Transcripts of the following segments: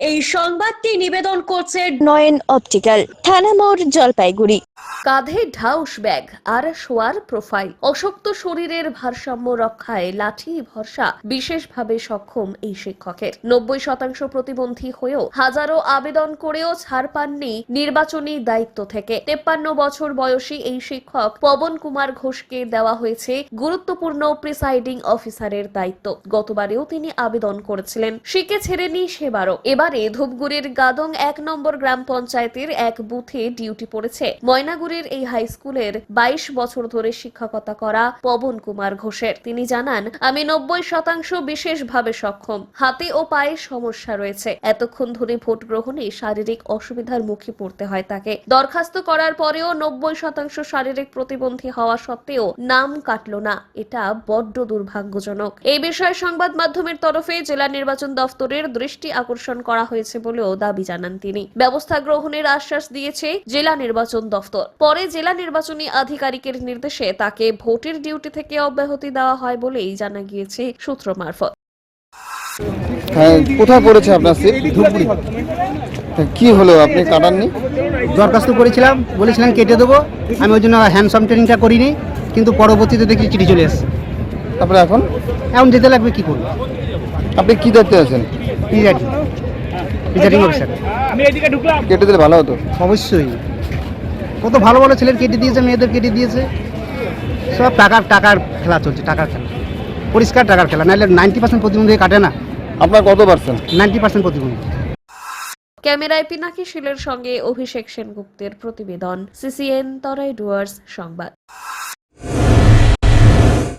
এই সংবাদটি নিবেদন করছে নয়ন অপটিক্যাল, থানা মোড়, জলপাইগুড়ি। কাঁধে ঢাউস ব্যাগ আর শোয়ার প্রোফাইল, অশক্ত শরীরের ভারসাম্য রক্ষায় লাঠি ভরসা বিশেষভাবে সক্ষম এই শিক্ষকের। 90% প্রতিবন্ধী হয়েও হাজারো আবেদন করেও ছাড় পাননি নির্বাচনী দায়িত্ব থেকে। 53 বছর বয়সী এই শিক্ষক পবন কুমার ঘোষকে দেওয়া হয়েছে গুরুত্বপূর্ণ প্রিসাইডিং অফিসারের দায়িত্ব। গতবারেও তিনি আবেদন করেছিলেন, শিখে ছেড়েনি সেবারও। এবারে ধূপগুড়ির গাদং 1 নম্বর গ্রাম পঞ্চায়েতের এক বুথে ডিউটি পড়েছে ময়নাগুড়ির এই হাই স্কুলের 22 বছর ধরে শিক্ষকতা করা পবন কুমার ঘোষের। তিনি জানান, আমি 90% বিশেষভাবে সক্ষম, হাতে ও পায়ে সমস্যা রয়েছে। এতক্ষণ ধরে ভোট গ্রহণে শারীরিক অসুবিধার মুখে পড়তে হয় তাকে। দরখাস্ত করার পরেও 90% শারীরিক প্রতিবন্ধী হওয়া সত্ত্বেও নাম কাটলো না। এটা বড্ড দুর্ভাগ্যজনক। এই বিষয়ে সংবাদ মাধ্যমের তরফে জেলা নির্বাচন দফতরের দৃষ্টি আকর্ষণ করা হয়েছে বলেও দাবি জানান তিনি। ব্যবস্থা গ্রহণের আশ্বাস দিয়েছে জেলা নির্বাচন দফতর। পরে জেলা নির্বাচনী আধিকারিকের নির্দেশে তাকে ভোটের ডিউটি থেকে অব্যাহতি দেওয়া হয় বলেই জানা গিয়েছে সূত্র মারফত। হ্যাঁ, কোথায় পড়েছে আপনার সিট? ধূপগুড়ি। কি হলো, আপনি কাটাননি? দরখাস্ত করেছিলাম, বলেছিলাম কেটে দেবো। আমি ওই জন্য হ্যান্ডসাম ট্রেনিংটা করিনি, কিন্তু পরবর্তীতে দেখি চিঠি চলে এসেছে। তারপরে এখন যেতে লাগবে, কি করবো? আপনি কি দেখতে আছেন? Presiding officer. কেটে দিলে ভালো হতো। অবশ্যই, কত ভালো ভালো ছেলের কেটে দিয়েছে, মেয়েদের কেটে দিয়েছে। সব টাকার খেলা চলছে, টাকার খেলা, পরিষ্কার টাকার খেলা। নাহলে 90% প্রতিবন্ধী কাটে না। আপনার কত পার্সেন্ট? 90% প্রতিবন্ধী। ক্যামেরায় পিনাকি শীলের সঙ্গে অভিষেক সেনগুপ্তের প্রতিবেদন, সিসিএন তরাই ডুয়ার্স সংবাদ।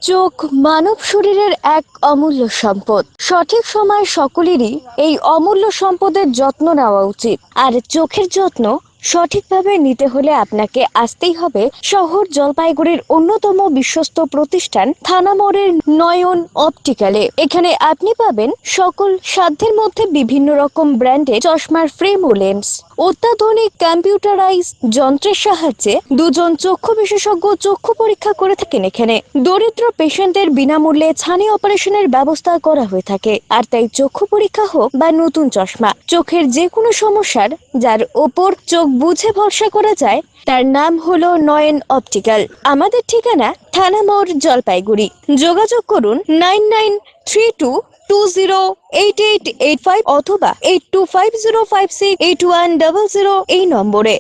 চোখ মানব শরীরের এক অমূল্য সম্পদ। সঠিক সময় সকলেরই এই অমূল্য সম্পদের যত্ন নেওয়া উচিত। আর চোখের যত্ন সঠিকভাবে নিতে হলে আপনাকে আসতেই হবে শহর জলপাইগুড়ির অন্যতম বিশ্বস্ত প্রতিষ্ঠান থানা মোড়ের নয়ন অপটিক্যালে। এখানে আপনি পাবেন সকল সাধ্যের মধ্যে বিভিন্ন রকম ব্র্যান্ডের চশমার ফ্রেম ও লেন্স। অত্যাধুনিক কম্পিউটারাইজ যন্ত্রের সাহায্যে দুজন চক্ষু বিশেষজ্ঞ চক্ষু পরীক্ষা করে থাকেন এখানে। দরিদ্র পেশেন্টদের বিনামূল্যে ছানি অপারেশনের ব্যবস্থা করা হয়ে থাকে। আর তাই চক্ষু পরীক্ষা হোক বা নতুন চশমা, চোখের যে কোনো সমস্যার যার ওপর চোখ বুঝে ভরসা করা যায়, তার নাম হলো নয়ন অপটিক্যাল। আমাদের ঠিকানা থানা মোড়, জলপাইগুড়ি। যোগাযোগ করুন 9932208885 অথবা 8250568100 এই নম্বরে।